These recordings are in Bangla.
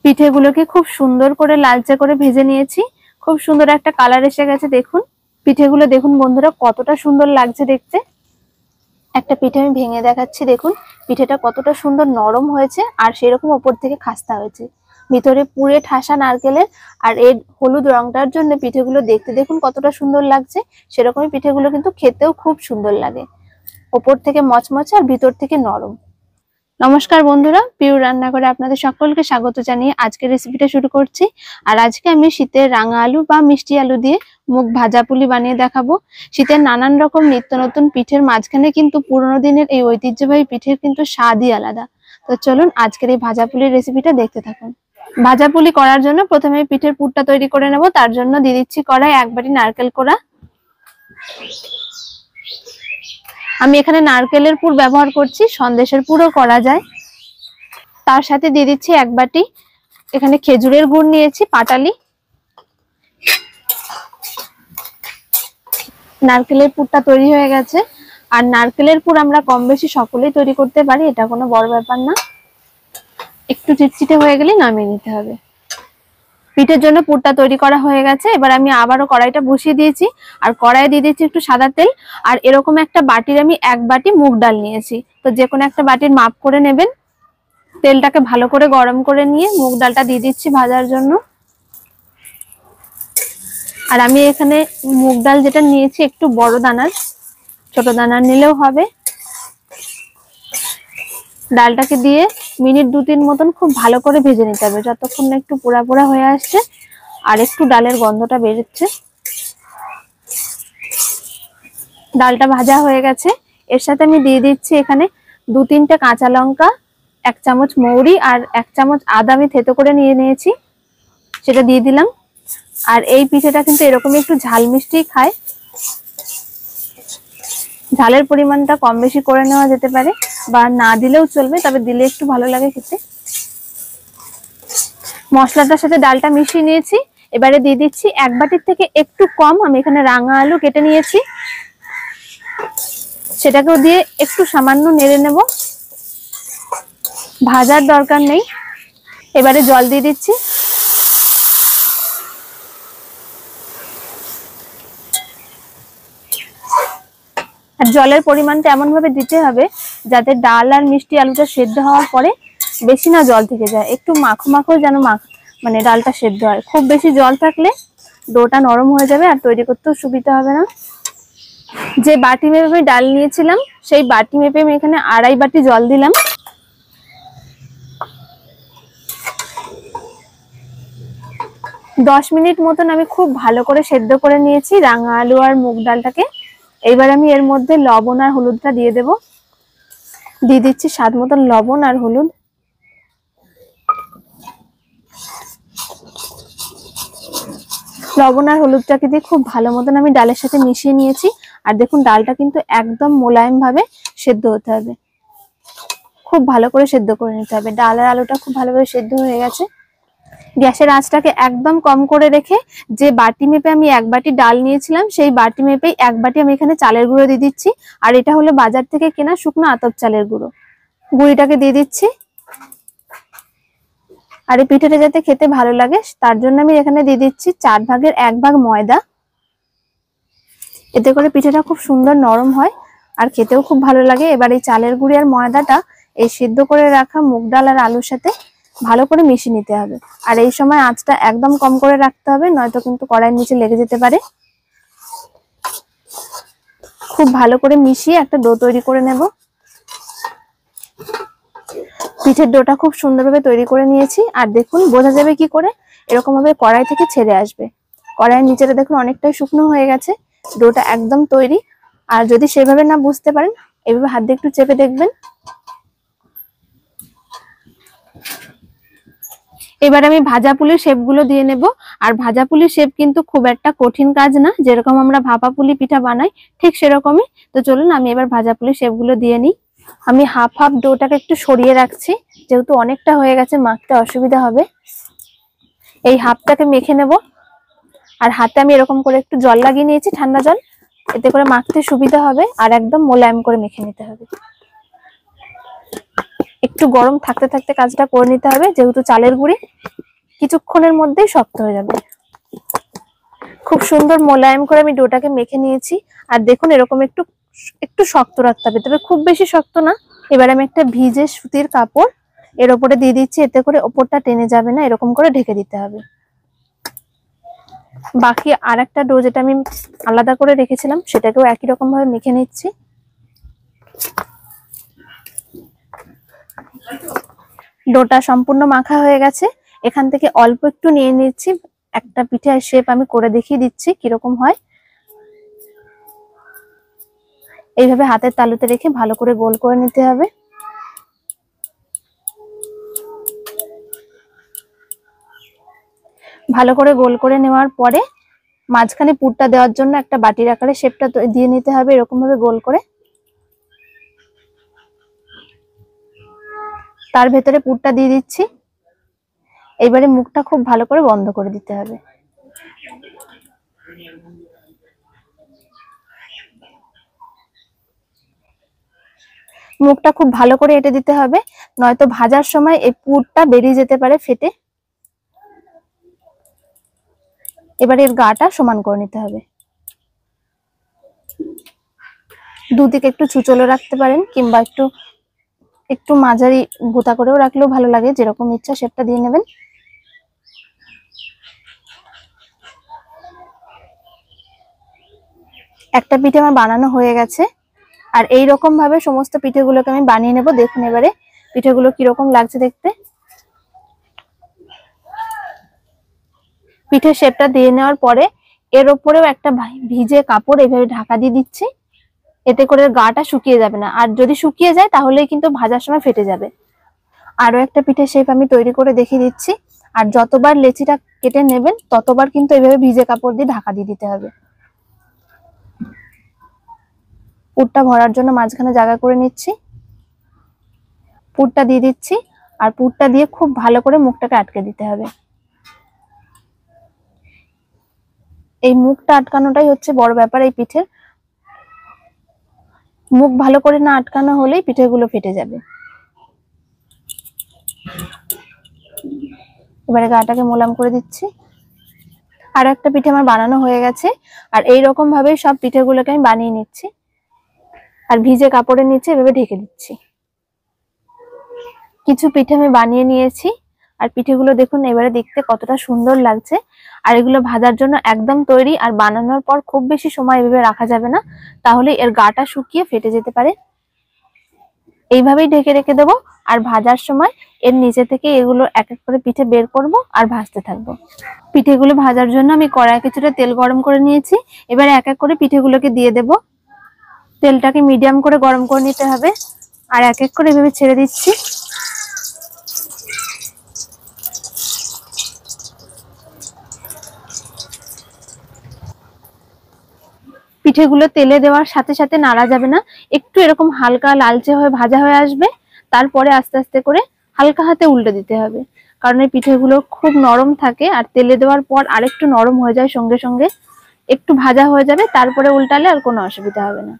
পিঠেগুলোকে খুব সুন্দর করে লালচে করে ভেজে নিয়েছি। খুব সুন্দর একটা কালার এসে গেছে। দেখুন পিঠেগুলো, দেখুন বন্ধুরা কতটা সুন্দর লাগছে দেখতে। একটা পিঠে আমি ভেঙে দেখাচ্ছি। দেখুন পিঠেটা কতটা সুন্দর নরম হয়েছে আর সেরকম ওপর থেকে খাস্তা হয়েছে, ভিতরে পুরে ঠাসা নারকেলের। আর এই হলুদ রংটার জন্য পিঠেগুলো দেখতে দেখুন কতটা সুন্দর লাগছে। সেরকমই পিঠেগুলো কিন্তু খেতেও খুব সুন্দর লাগে, ওপর থেকে মচমচে আর ভিতর থেকে নরম। নমস্কার বন্ধুরা, পিউ রান্নাঘরে আপনাদের সকলকে স্বাগত জানিয়ে আজকের রেসিপিটা শুরু করছি। আর আজকে আমি শীতের রাঙা আলু বা মিষ্টি আলু দিয়ে মুগ ভাজা পুলি বানিয়ে দেখাবো। শীতের নানান রকম নিত্য নতুন পিঠের মাঝখানে কিন্তু পুরোনো দিনের এই ঐতিহ্যবাহী পিঠের কিন্তু স্বাদই আলাদা। তো চলুন আজকের এই ভাজা পুলির রেসিপিটা দেখতে থাকুন। ভাজা পুলি করার জন্য প্রথমে পিঠের পুরটা তৈরি করে নেব। তার জন্য দিয়ে দিচ্ছি কড়াই 1 বাটি নারকেল কোড়া। আমি এখানে নারকেলের পুর ব্যবহার করছি, সন্দেশের পুরও করা যায়। তার সাথে দিয়ে দিচ্ছি 1 বাটি এখানে খেজুরের গুড় নিয়েছি পাটালি। নারকেলের পুরটা তৈরি হয়ে গেছে। আর নারকেলের পুর আমরা কম বেশি সকলেই তৈরি করতে পারি, এটা কোনো বড় ব্যাপার না। একটু চিটচিটে হয়ে গেলে নামিয়ে নিতে হবে। পিঠের জন্য পুরটা তৈরি করা হয়ে গেছে। এবার আমি আবারও কড়াইটা বসিয়ে দিয়েছি আর কড়াইয়ে দিয়ে দিচ্ছি একটু সাদা তেল। আর এরকম একটা বাটির আমি 1 বাটি মুগ ডাল নিয়েছি, তো যে কোনো একটা বাটির মাপ করে নেবেন। তেলটাকে ভালো করে গরম করে নিয়ে মুগ ডালটা দিয়ে দিচ্ছি ভাজার জন্য। আর আমি এখানে মুগ ডাল যেটা নিয়েছি একটু বড় দানার, ছোট দানার নিলেও হবে। ডালটাকে দিয়ে মিনিট 2-3 মতন খুব ভালো করে ভেজে নিতে হবে, যতক্ষণ না একটু পোড়া পোড়া হয়ে আসছে আর একটু ডালের গন্ধটা বেরোচ্ছে। ডালটা ভাজা হয়ে গেছে। এর সাথে আমি দিয়ে দিচ্ছি এখানে 2-3টে কাঁচা লঙ্কা, 1 চামচ মৌরি আর 1 চামচ আদা আমি থেতো করে নিয়েছি, সেটা দিয়ে দিলাম। আর এই পিঠেটা কিন্তু এরকম একটু ঝাল মিষ্টি খায়, ঝালের পরিমাণটা কম বেশি করে নেওয়া যেতে পারে বা না দিলেও চলবে, তবে দিলে একটু ভালো লাগে খেতে। মশলাটার সাথে ডালটা মিশিয়ে নিয়েছি। এবারে দিয়ে দিচ্ছি 1 বাটির থেকে একটু কম আমি এখানে রাঙা আলু কেটে নিয়েছি, সেটাকেও দিয়ে একটু সামান্য নেড়ে নেব, ভাজার দরকার নেই। এবারে জল দিয়ে দিচ্ছি। আর জলের পরিমাণটা এমন ভাবে দিতে হবে যাতে ডাল আর মিষ্টি আলুটা সেদ্ধ হওয়ার পরে বেশি না জল থেকে যায়, একটু মাখো মাখো যেন মানে ডালটা সেদ্ধ হয়। খুব বেশি জল থাকলে ডোটা নরম হয়ে যাবে আর তৈরি করতেও সুবিধা হবে না। যে বাটি মেপে আমি ডাল নিয়েছিলাম সেই বাটি মেপে আমি এখানে 2.5 বাটি জল দিলাম। দশ মিনিট মতন আমি খুব ভালো করে সেদ্ধ করে নিয়েছি রাঙা আলু আর মুগ ডালটাকে। এইবার আমি এর মধ্যে লবণ আর হলুদটা দিয়ে দেব। দিয়ে দিচ্ছি স্বাদ মতন লবণ আর হলুদ। লবণ আর হলুদটাকে দিয়ে খুব ভালো মতন আমি ডালের সাথে মিশিয়ে নিয়েছি। আর দেখুন ডালটা কিন্তু একদম মোলায়েম ভাবে সেদ্ধ হতে হবে, খুব ভালো করে সেদ্ধ করে নিতে হবে। ডাল আর আলুটা খুব ভালোভাবে সেদ্ধ হয়ে গেছে। গ্যাসের আঁচটাকে একদম কম করে রেখে যে বাটি মেপে আমি 1 বাটি ডাল নিয়েছিলাম সেই বাটি মেপেই 1 বাটি আমি এখানে চালের গুঁড়ো দিয়ে দিচ্ছি। আর এটা হলো বাজার থেকে কেনা শুকনো আতপ চালের গুঁড়ো, গুঁড়িটাকে দিয়ে দিচ্ছি। আর এই পিঠেটা যাতে খেতে ভালো লাগে তার জন্য আমি এখানে দিয়ে দিচ্ছি 4 ভাগের 1 ভাগ ময়দা। এতে করে পিঠেটা খুব সুন্দর নরম হয় আর খেতেও খুব ভালো লাগে। এবার এই চালের গুঁড়ি আর ময়দাটা এই সিদ্ধ করে রাখা মুগ ডাল আর আলুর সাথে ভালো করে মিশিয়ে নিতে হবে। আর এই সময় আঁচটা একদম কম করে রাখতে হবে, নয়তো কিন্তু কড়াইয়ের নিচে লেগে যেতে পারে। খুব ভালো করে মিশিয়ে একটা ডো তৈরি করে নেব। পিঠের ডোটা খুব সুন্দরভাবে তৈরি করে নিয়েছি। আর দেখুন বোঝা যাবে কি করে, এরকম ভাবে কড়াই থেকে ছেড়ে আসবে। কড়াইয়ের নিচেটা দেখুন অনেকটাই শুকনো হয়ে গেছে, ডোটা একদম তৈরি। আর যদি সেভাবে না বুঝতে পারেন এইভাবে হাত দিয়ে একটু চেপে দেখবেন। এবার আমি ভাজা পুলির শেপগুলো দিয়ে নেব। আর ভাজা পুলির শেপ কিন্তু খুব একটা কঠিন কাজ না, যেরকম আমরা ভাপা পুলি পিঠা বানাই ঠিক সেরকমই। তো চলুন আমি এবার ভাজা পুলির শেপগুলো দিয়ে নিই। আমি হাফ হাফ ডোটাকে একটু সরিয়ে রাখছি, যেহেতু অনেকটা হয়ে গেছে মাখতে অসুবিধা হবে। এই হাফটাকে মেখে নেব। আর হাতে আমি এরকম করে একটু জল লাগিয়ে নিয়েছি, ঠান্ডা জল, এতে করে মাখতে সুবিধা হবে। আর একদম মোলায়েম করে মেখে নিতে হবে। একটু গরম থাকতে থাকতে কাজটা করে নিতে হবে, যেহেতু চালের গুঁড়ি কিছুক্ষণের মধ্যেই শক্ত হয়ে যাবে। খুব সুন্দর মোলায়েম করে আমি ডোটাকে মেখে নিয়েছি। আর দেখুন এরকম একটু একটু শক্ত রাখতে হবে, তবে খুব বেশি শক্ত না। এবার আমি একটা ভিজে সুতির কাপড় এর ওপরে দিয়ে দিচ্ছি, এতে করে ওপরটা টেনে যাবে না, এরকম করে ঢেকে দিতে হবে। বাকি আর একটা ডো যেটা আমি আলাদা করে রেখেছিলাম সেটাকেও একই রকম ভাবে মেখে নিচ্ছি। ডোটা সম্পূর্ণ মাখা হয়ে গেছে। এখান থেকে অল্প একটু নিয়ে নিচ্ছি, একটা পিঠে শেপ আমি করে দেখিয়ে দিচ্ছি কিরকম হয়। এইভাবে হাতের তালুতে রেখে ভালো করে গোল করে নিতে হবে। ভালো করে গোল করে নেওয়ার পরে মাঝখানে পুরটা দেওয়ার জন্য একটা বাটির আকারে শেপটা দিয়ে নিতে হবে, এরকম ভাবে গোল করে। তার ভেতরে পুরটা দিয়ে দিচ্ছি। এবারে মুখটা খুব ভালো করে বন্ধ করে দিতে হবে। মুখটা খুব ভালো করে এঁটে দিতে হবে, নয়তো ভাজার সময় এই পুরটা বেরিয়ে যেতে পারে ফেটে। এবার এর গাটা সমান করে নিতে হবে। দুদিকে একটু ছুচলো রাখতে পারেন, কিংবা একটু একটু মাঝারি ভুতা করেও রাখলেও ভালো লাগে, যেরকম ইচ্ছা শেপটা দিয়ে নেবেন। একটা পিঠে আমার বানানো হয়ে গেছে, আর এই রকম ভাবে সমস্ত পিঠেগুলোকে আমি বানিয়ে নেব। দেখুন এবারে পিঠেগুলো কিরকম লাগছে দেখতে। পিঠে শেপটা দিয়ে নেওয়ার পরে এর উপরেও একটা ভিজে কাপড় এইভাবে ঢাকা দিয়ে দিচ্ছি, এতে করে গাটা শুকিয়ে যাবে না। আর যদি শুকিয়ে যায় তাহলেই কিন্তু ভাজার সময় ফেটে যাবে। আরো একটা পিঠে শেপ আমি তৈরি করে দেখিয়ে দিচ্ছি। আর যতবার লেচিটা কেটে নেবেন ততবার কিন্তু এইভাবে ভিজে কাপড় দিয়ে ঢাকা দিয়ে দিতে হবে। পুরটা ভরার জন্য মাঝখানে জায়গা করে নিচ্ছি, পুরটা দিয়ে দিচ্ছি। আর পুরটা দিয়ে খুব ভালো করে মুখটাকে আটকে দিতে হবে। এই মুখটা আটকানোটাই হচ্ছে বড় ব্যাপার এই পিঠের। মুখ ভালো করে না আটকানো হলেই পিঠেগুলো ফেটে যাবে। এবারে গাটাকে মোলাম করে দিচ্ছি। আর একটা পিঠে আমার বানানো হয়ে গেছে, আর এই রকম ভাবে সব পিঠেগুলোকে আমি বানিয়ে নিচ্ছি। আর ভিজে কাপড়ের নিচে এভাবে ঢেকে দিচ্ছি। কিছু পিঠে আমি বানিয়ে নিয়েছি, আর পিঠেগুলো দেখুন এবারে দেখতে কতটা সুন্দর লাগছে। আর এগুলো ভাজার জন্য একদম তৈরি। আর বানানোর পর খুব বেশি সময় এভাবে রাখা যাবে না, তাহলে এর গাটা শুকিয়ে ফেটে যেতে পারে। এইভাবেই ঢেকে রেখে দেবো, আর ভাজার সময় এর নিচে থেকে এগুলো এক এক করে পিঠে বের করব আর ভাজতে থাকবো। পিঠেগুলো ভাজার জন্য আমি কড়াইয়ে কিছুটা তেল গরম করে নিয়েছি। এবারে এক এক করে পিঠেগুলোকে দিয়ে দেব। তেলটাকে মিডিয়াম করে গরম করে নিতে হবে, আর এক এক করে এভাবে ছেড়ে দিচ্ছি। পিঠেগুলো তেলে দেওয়ার সাথে সাথে নাড়া যাবে না, একটু এরকম হালকা লালচে হয়ে ভাজা হয়ে আসবে, তারপরে আস্তে আস্তে করে হালকা হাতে উল্টে দিতে হবে। কারণ এই পিঠেগুলো খুব নরম থাকে, আর তেলে দেওয়ার পর আরেকটু নরম হয়ে যায় সঙ্গে সঙ্গে। একটু ভাজা হয়ে যাবে, তারপরে উল্টালে আর কোনো অসুবিধা হবে না।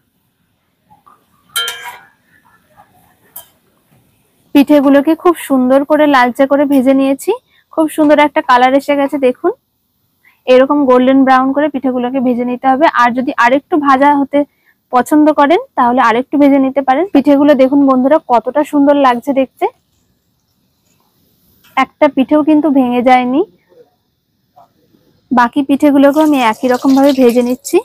পিঠেগুলোকে খুব সুন্দর করে লালচে করে ভেজে নিয়েছি। খুব সুন্দর একটা কালার এসে গেছে দেখুন। এরকম গোল্ডেন ব্রাউন করে পিঠেগুলোকে ভেজে নিতে হবে। আর যদি আরেকটু ভাজা হতে পছন্দ করেন তাহলে আরেকটু ভেজে নিতে পারেন। পিঠেগুলো দেখুন বন্ধুরা কতটা সুন্দর লাগছে দেখতে। একটা পিঠেও কিন্তু ভেঙে যায়নি। বাকি পিঠেগুলোকে আমি একই রকম ভাবে ভেজে নিচ্ছি।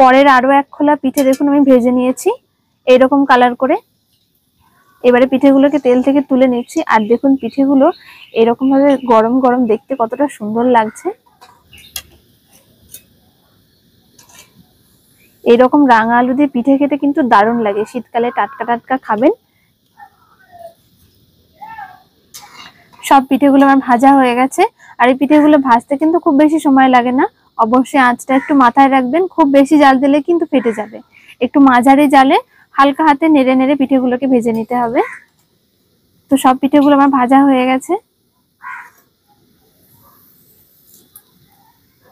পরের আরো এক খোলা পিঠে দেখুন আমি ভেজে নিয়েছি এইরকম কালার করে। এবারে পিঠেগুলোকে তেল থেকে তুলে নিচ্ছি। আর দেখুন পিঠেগুলো এরকম ভাবে গরম গরম দেখতে কতটা সুন্দর লাগছে। এরকম রাঙা আলু দিয়ে পিঠে খেতে কিন্তু দারুণ লাগে, শীতকালে টাটকা টাটকা খাবেন। সব পিঠেগুলো আমার ভাজা হয়ে গেছে। আর এই পিঠেগুলো ভাজতে কিন্তু খুব বেশি সময় লাগে না। অবশ্যই আঁচটা একটু মাথায় রাখবেন, খুব বেশি জাল দিলে কিন্তু ফেটে যাবে। একটু মাঝারি জালে হালকা হাতে নেড়ে নেড়ে পিঠেগুলোকে ভেজে নিতে হবে। তো সব পিঠেগুলো আমার ভাজা হয়ে গেছে।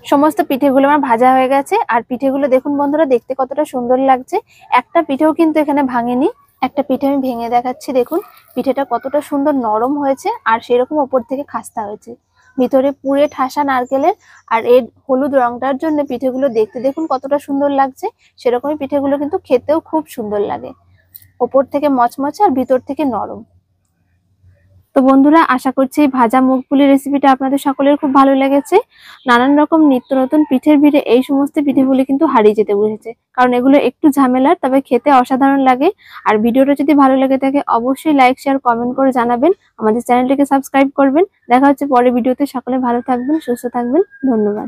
সমস্ত পিঠেগুলো আমার ভাজা হয়ে গেছে। আর পিঠেগুলো দেখুন বন্ধুরা, দেখতে কতটা সুন্দর লাগছে। একটা পিঠেও কিন্তু এখানে ভাঙেনি। একটা পিঠে আমি ভেঙে দেখাচ্ছি, দেখুন পিঠেটা কতটা সুন্দর নরম হয়েছে আর সেরকম ওপর থেকে খাস্তা হয়েছে, ভিতরে পুরে ঠাসা নারকেলের। আর এর হলুদ রংটার জন্য পিঠেগুলো দেখতে দেখুন কতটা সুন্দর লাগছে। সেরকমই পিঠেগুলো কিন্তু খেতেও খুব সুন্দর লাগে, ওপর থেকে মচমচে আর ভিতর থেকে নরম। তো বন্ধুরা, আশা করছি এই ভাজা মুগ পুলি রেসিপিটা আপনাদের সকলের খুব ভালো লেগেছে। নানান রকম নিত্য নতুন পিঠের ভিড়ে এই সমস্ত পিঠেগুলি কিন্তু হারিয়ে যেতে বসেছে, কারণ এগুলো একটু ঝামেলার, তবে খেতে অসাধারণ লাগে। আর ভিডিওটা যদি ভালো লেগে থাকে অবশ্যই লাইক, শেয়ার, কমেন্ট করে জানাবেন। আমাদের চ্যানেলটিকে সাবস্ক্রাইব করবেন। দেখা হচ্ছে পরের ভিডিওতে। সকলে ভালো থাকবেন, সুস্থ থাকবেন। ধন্যবাদ।